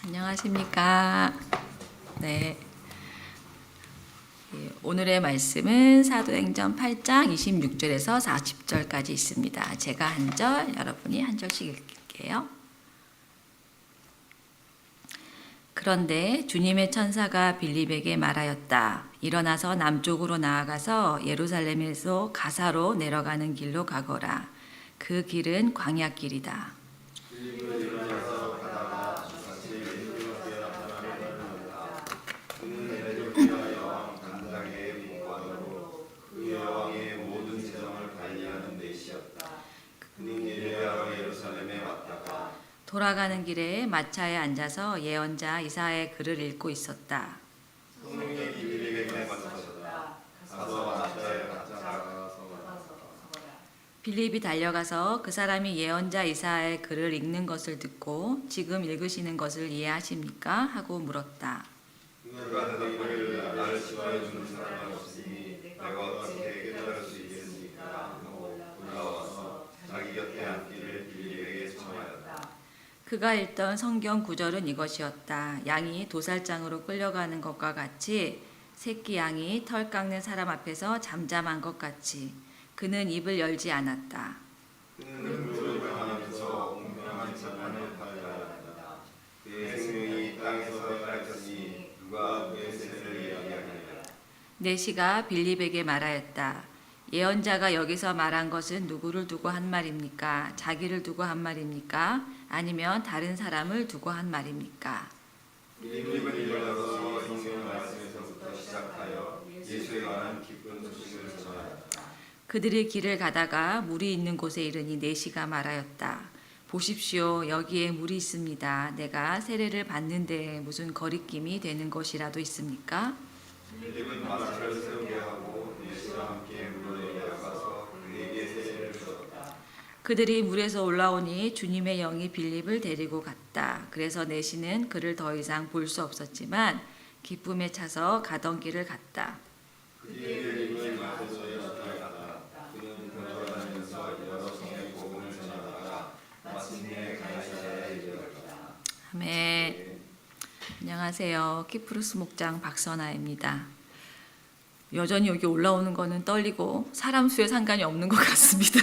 안녕하십니까. 네. 오늘의 말씀은 사도행전 8장 26절에서 40절까지 있습니다. 제가 한 절, 여러분이 한 절씩 읽을게요. 그런데 주님의 천사가 빌립에게 말하였다. 일어나서 남쪽으로 나아가서 예루살렘에서 가사로 내려가는 길로 가거라. 그 길은 광야길이다. 돌아가는 길에 마차에 앉아서 예언자 이사야의 글을 읽고 있었다. 빌립이 달려가서 그 사람이 예언자 이사야의 글을 읽는 것을 듣고 지금 읽으시는 것을 이해하십니까? 하고 물었다. 그가 읽던 성경 구절은 이것이었다. 양이 도살장으로 끌려가는 것과 같이 새끼 양이 털 깎는 사람 앞에서 잠잠한 것 같이 그는 입을 열지 않았다. 그는 물을 병하면서 공평한 재판을 받으려다. 그의 생명이 땅에서 밟혔으니 누가 그의 세를 이야기하느냐. 내시가 빌립에게 말하였다. 예언자가 여기서 말한 것은 누구를 두고 한 말입니까? 자기를 두고 한 말입니까? 아니면 다른 사람을 두고 한 말입니까? 빌립은 일어나서 성경 말씀에서부터 시작하여 예수에 관한 기쁜 소식을 전하였다. 그들이 길을 가다가 물이 있는 곳에 이르니 내시가 말하였다. 보십시오, 여기에 물이 있습니다. 내가 세례를 받는데 무슨 거리낌이 되는 것이라도 있습니까? 빌립은 마차를 세우게 하고 내시와 함께 물에 내려가서 그에게 세례를 주었다. 그들이 물에서 올라오니 주님의 영이 빌립을 데리고 갔다. 그래서 내시는 그를 더 이상 볼 수 없었지만 기쁨에 차서 가던 길을 갔다. 빌립은 마태소에 나타났다. 그는 돌아다니면서 여러 성의 복음을 전하다가 마침내 가이사랴에 이르렀다. 아멘. 안녕하세요. 키프루스 목장 박선아입니다. 여전히 여기 올라오는 거는 떨리고 사람 수에 상관이 없는 것 같습니다.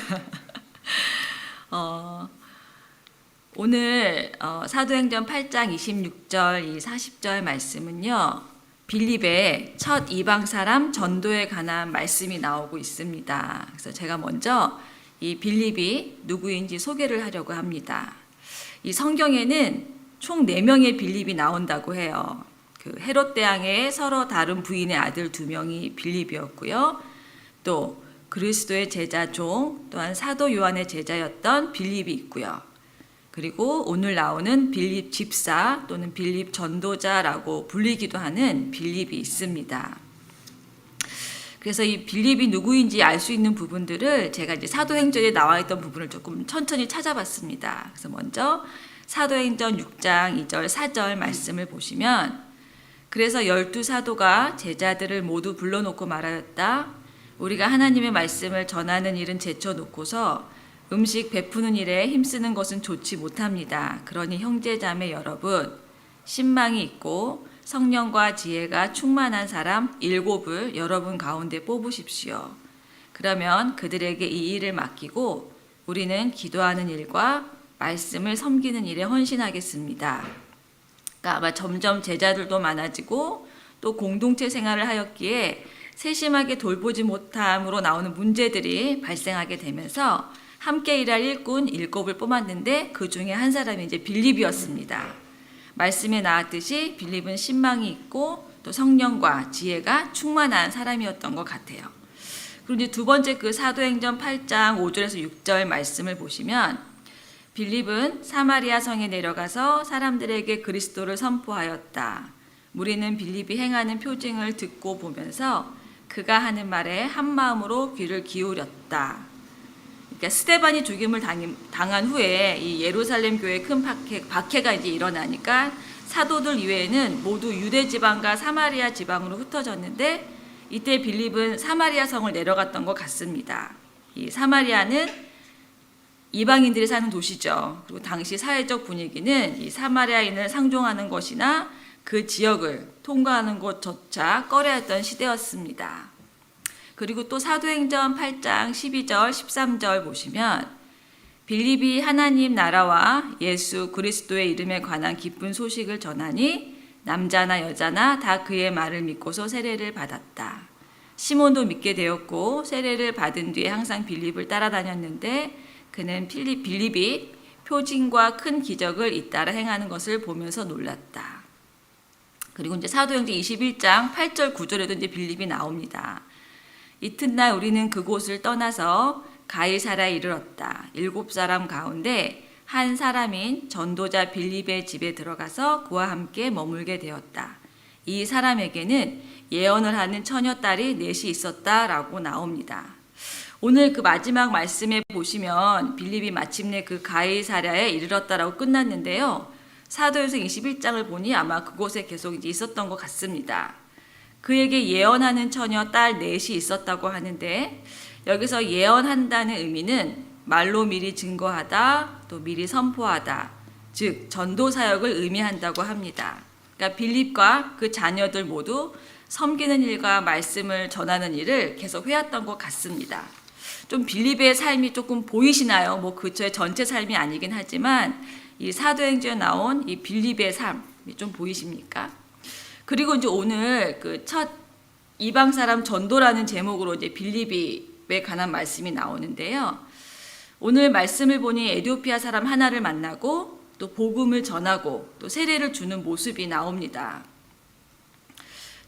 오늘 사도행전 8장 26절 이 40절 말씀은요. 빌립의 첫 이방 사람 전도에 관한 말씀이 나오고 있습니다. 그래서 제가 먼저 이 빌립이 누구인지 소개를 하려고 합니다. 이 성경에는 총 4명의 빌립이 나온다고 해요. 그 헤롯 대왕의 서로 다른 부인의 아들 2명이 빌립이었고요. 또 그리스도의 제자 종, 또한 사도 요한의 제자였던 빌립이 있고요. 그리고 오늘 나오는 빌립 집사 또는 빌립 전도자라고 불리기도 하는 빌립이 있습니다. 그래서 이 빌립이 누구인지 알 수 있는 부분들을 제가 이제 사도행전에 나와 있던 부분을 조금 천천히 찾아봤습니다. 그래서 먼저 사도행전 6장 2절 4절 말씀을 보시면 그래서 12사도가 제자들을 모두 불러놓고 말하였다. 우리가 하나님의 말씀을 전하는 일은 제쳐놓고서 음식 베푸는 일에 힘쓰는 것은 좋지 못합니다. 그러니 형제자매 여러분, 신망이 있고 성령과 지혜가 충만한 사람 7을 여러분 가운데 뽑으십시오. 그러면 그들에게 이 일을 맡기고 우리는 기도하는 일과 말씀을 섬기는 일에 헌신하겠습니다. 그러니까 아마 점점 제자들도 많아지고 또 공동체 생활을 하였기에 세심하게 돌보지 못함으로 나오는 문제들이 발생하게 되면서 함께 일할 일꾼 7을 뽑았는데 그 중에 한 사람이 이제 빌립이었습니다. 말씀에 나왔듯이 빌립은 신망이 있고 또 성령과 지혜가 충만한 사람이었던 것 같아요. 그리고 이제 두 번째 그 사도행전 8장 5절에서 6절 말씀을 보시면 빌립은 사마리아 성에 내려가서 사람들에게 그리스도를 선포하였다. 무리는 빌립이 행하는 표징을 듣고 보면서 그가 하는 말에 한 마음으로 귀를 기울였다. 그러니까 스데반이 죽임을 당한 후에 이 예루살렘 교회에 큰 박해가 이제 일어나니까 사도들 이외에는 모두 유대 지방과 사마리아 지방으로 흩어졌는데 이때 빌립은 사마리아 성을 내려갔던 것 같습니다. 이 사마리아는 이방인들이 사는 도시죠. 그리고 당시 사회적 분위기는 이 사마리아인을 상종하는 것이나 그 지역을 통과하는 것조차 꺼려했던 시대였습니다. 그리고 또 사도행전 8장 12절 13절 보시면 빌립이 하나님 나라와 예수 그리스도의 이름에 관한 기쁜 소식을 전하니 남자나 여자나 다 그의 말을 믿고서 세례를 받았다. 시몬도 믿게 되었고 세례를 받은 뒤에 항상 빌립을 따라다녔는데 그는 빌립이 표징과 큰 기적을 잇따라 행하는 것을 보면서 놀랐다. 그리고 이제 사도행전 21장 8절 9절에도 이제 빌립이 나옵니다. 이튿날 우리는 그곳을 떠나서 가이사라에 이르렀다. 7사람 가운데 한 사람인 전도자 빌립의 집에 들어가서 그와 함께 머물게 되었다. 이 사람에게는 예언을 하는 처녀딸이 넷이 있었다라고 나옵니다. 오늘 그 마지막 말씀에 보시면 빌립이 마침내 그 가이사랴에 이르렀다라고 끝났는데요. 사도행전 21장을 보니 아마 그곳에 계속 이제 있었던 것 같습니다. 그에게 예언하는 처녀 딸 넷이 있었다고 하는데 여기서 예언한다는 의미는 말로 미리 증거하다, 또 미리 선포하다, 즉 전도 사역을 의미한다고 합니다. 그러니까 빌립과 그 자녀들 모두 섬기는 일과 말씀을 전하는 일을 계속 해왔던 것 같습니다. 좀 빌립의 삶이 조금 보이시나요? 뭐 그의 전체 삶이 아니긴 하지만 이 사도행전에 나온 이 빌립의 삶이 좀 보이십니까? 그리고 이제 오늘 그 첫 이방 사람 전도라는 제목으로 이제 빌립에 관한 말씀이 나오는데요. 오늘 말씀을 보니 에티오피아 사람 하나를 만나고 또 복음을 전하고 또 세례를 주는 모습이 나옵니다.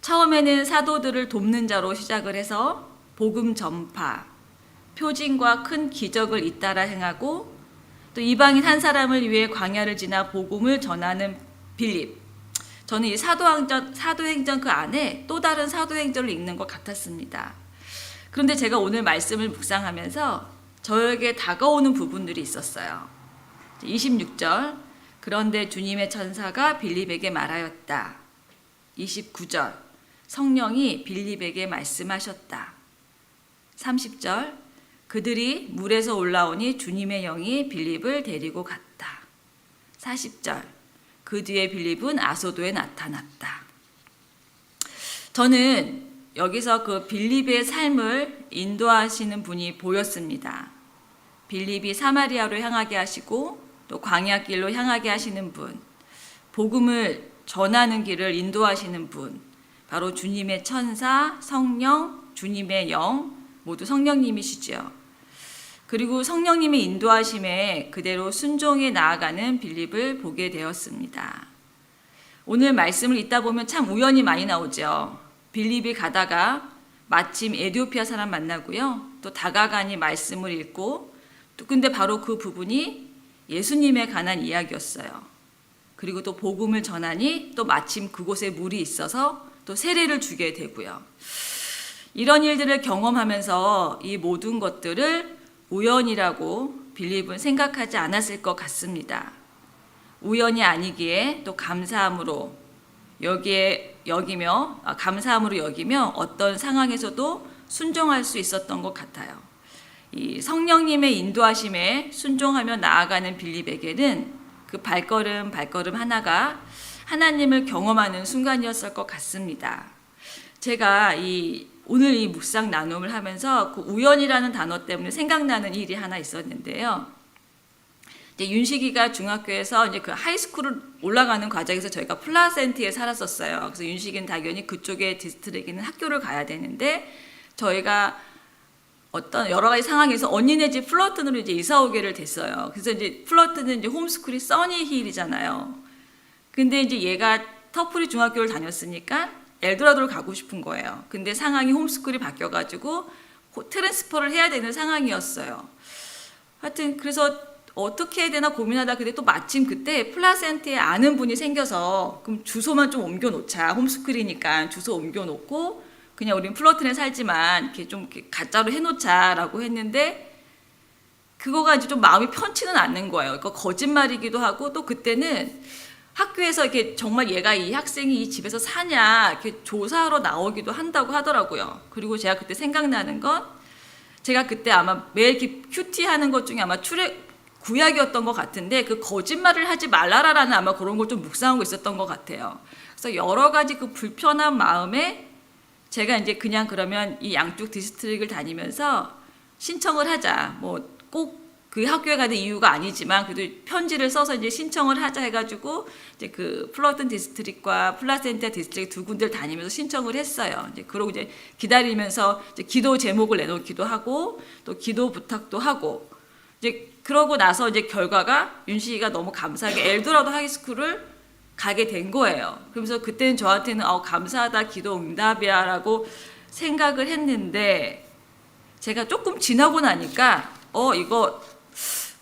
처음에는 사도들을 돕는 자로 시작을 해서 복음 전파, 표징과 큰 기적을 잇따라 행하고 또 이방인 한 사람을 위해 광야를 지나 복음을 전하는 빌립. 저는 이 사도행전 그 안에 또 다른 사도행전을 읽는 것 같았습니다. 그런데 제가 오늘 말씀을 묵상하면서 저에게 다가오는 부분들이 있었어요. 26절, 그런데 주님의 천사가 빌립에게 말하였다. 29절, 성령이 빌립에게 말씀하셨다. 30절, 그들이 물에서 올라오니 주님의 영이 빌립을 데리고 갔다. 40절, 그 뒤에 빌립은 아소도에 나타났다. 저는 여기서 그 빌립의 삶을 인도하시는 분이 보였습니다. 빌립이 사마리아로 향하게 하시고 또 광야길로 향하게 하시는 분, 복음을 전하는 길을 인도하시는 분, 바로 주님의 천사, 성령, 주님의 영, 모두 성령님이시죠. 그리고 성령님의 인도하심에 그대로 순종해 나아가는 빌립을 보게 되었습니다. 오늘 말씀을 읽다 보면 참 우연이 많이 나오죠. 빌립이 가다가 마침 에티오피아 사람 만나고요. 또 다가가니 말씀을 읽고 또 근데 바로 그 부분이 예수님에 관한 이야기였어요. 그리고 또 복음을 전하니 또 마침 그곳에 물이 있어서 또 세례를 주게 되고요. 이런 일들을 경험하면서 이 모든 것들을 우연이라고 빌립은 생각하지 않았을 것 같습니다. 우연이 아니기에 또 감사함으로 여기며 어떤 상황에서도 순종할 수 있었던 것 같아요. 이 성령님의 인도하심에 순종하며 나아가는 빌립에게는 그 발걸음 하나가 하나님을 경험하는 순간이었을 것 같습니다. 제가 오늘 이 묵상 나눔을 하면서 그 우연이라는 단어 때문에 생각나는 일이 하나 있었는데요. 이제 윤식이가 중학교에서 이제 그 하이스쿨을 올라가는 과정에서 저희가 플라센티에 살았었어요. 그래서 윤식이는 당연히 그쪽의 디스트릭에 있는 학교를 가야 되는데 저희가 어떤 여러 가지 상황에서 언니네 집 플러튼으로 이제 이사 오게를 됐어요. 그래서 이제 플러튼은 이제 홈스쿨이 써니힐이잖아요. 근데 이제 얘가 터프리 중학교를 다녔으니까 엘도라도를 가고 싶은 거예요. 근데 상황이 홈스쿨이 바뀌어가지고 트랜스퍼를 해야 되는 상황이었어요. 하여튼 그래서 어떻게 해야 되나 고민하다 근데 또 마침 그때 플라센티에 아는 분이 생겨서 그럼 주소만 좀 옮겨놓자. 홈스쿨이니까 주소 옮겨놓고 그냥 우린 플러튼에 살지만 이렇게 좀 이렇게 가짜로 해놓자라고 했는데 그거가 이제 좀 마음이 편치는 않는 거예요. 그러니까 거짓말이기도 하고 또 그때는 학교에서 이렇게 정말 얘가 이 학생이 이 집에서 사냐 이렇게 조사하러 나오기도 한다고 하더라고요. 그리고 제가 그때 생각나는 건 제가 그때 아마 매일 이렇게 큐티 하는 것 중에 아마 구약이었던 것 같은데 그 거짓말을 하지 말라라는 아마 그런 걸 좀 묵상하고 있었던 것 같아요. 그래서 여러 가지 그 불편한 마음에 제가 이제 그냥 그러면 이 양쪽 디스트릭을 다니면서 신청을 하자. 뭐 꼭 그 학교에 가는 이유가 아니지만 그래도 편지를 써서 이제 신청을 하자 해가지고 이제 그 플러튼 디스트릭과 플라센타 디스트릭 두 군데를 다니면서 신청을 했어요. 이제 그러고 이제 기다리면서 이제 기도 제목을 내놓기도 하고 또 기도 부탁도 하고 이제 그러고 나서 이제 결과가 윤식이가 너무 감사하게 엘도라도 하이스쿨을 가게 된 거예요. 그러면서 그때는 저한테는 감사하다 기도 응답이야라고 생각을 했는데 제가 조금 지나고 나니까 이거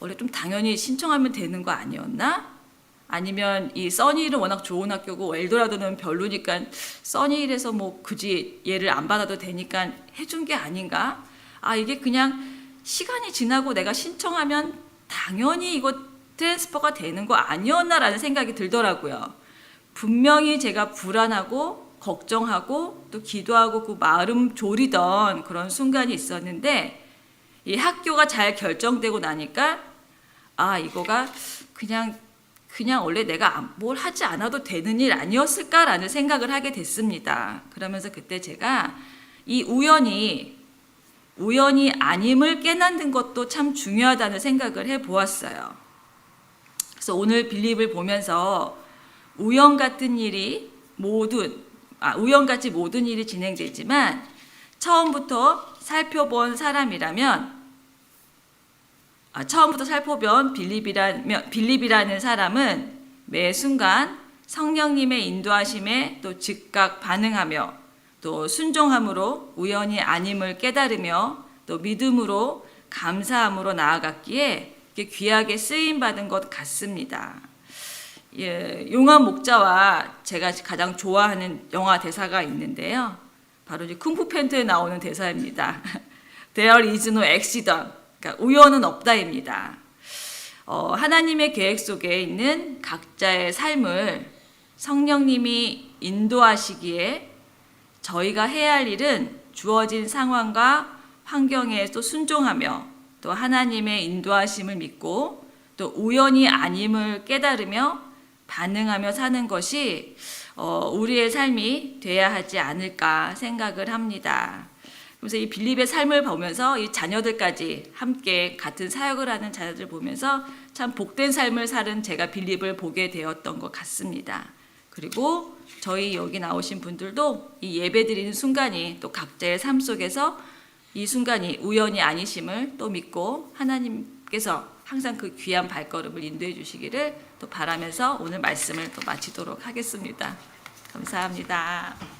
원래 좀 당연히 신청하면 되는 거 아니었나? 아니면 이 써니힐은 워낙 좋은 학교고 엘도라도는 별로니까 써니힐에서 뭐 굳이 얘를 안 받아도 되니까 해준 게 아닌가? 이게 그냥 시간이 지나고 내가 신청하면 당연히 이거 트랜스퍼가 되는 거 아니었나라는 생각이 들더라고요. 분명히 제가 불안하고 걱정하고 또 기도하고 그 마음 졸이던 그런 순간이 있었는데 이 학교가 잘 결정되고 나니까 이거가 그냥 원래 내가 뭘 하지 않아도 되는 일 아니었을까라는 생각을 하게 됐습니다. 그러면서 그때 제가 이 우연이 아님을 깨닫는 것도 참 중요하다는 생각을 해보았어요. 그래서 오늘 빌립을 보면서 우연같이 모든 일이 진행되지만 처음부터 살펴본 빌립이라는 사람은 매 순간 성령님의 인도하심에 또 즉각 반응하며 또 순종함으로 우연이 아님을 깨달으며 또 믿음으로 감사함으로 나아갔기에 귀하게 쓰임받은 것 같습니다. 용한 목자와 제가 가장 좋아하는 영화 대사가 있는데요. 바로 이제 쿵푸 팬트에 나오는 대사입니다. There is no accident. 그러니까 우연은 없다입니다. 하나님의 계획 속에 있는 각자의 삶을 성령님이 인도하시기에 저희가 해야 할 일은 주어진 상황과 환경에 또 순종하며 또 하나님의 인도하심을 믿고 또 우연이 아님을 깨달으며 반응하며 사는 것이 우리의 삶이 돼야 하지 않을까 생각을 합니다. 그래서 이 빌립의 삶을 보면서 이 자녀들까지 함께 같은 사역을 하는 자녀들 보면서 참 복된 삶을 사는 제가 빌립을 보게 되었던 것 같습니다. 그리고 저희 여기 나오신 분들도 이 예배 드리는 순간이 또 각자의 삶 속에서 이 순간이 우연이 아니심을 또 믿고 하나님께서 항상 그 귀한 발걸음을 인도해 주시기를 또 바라면서 오늘 말씀을 또 마치도록 하겠습니다. 감사합니다.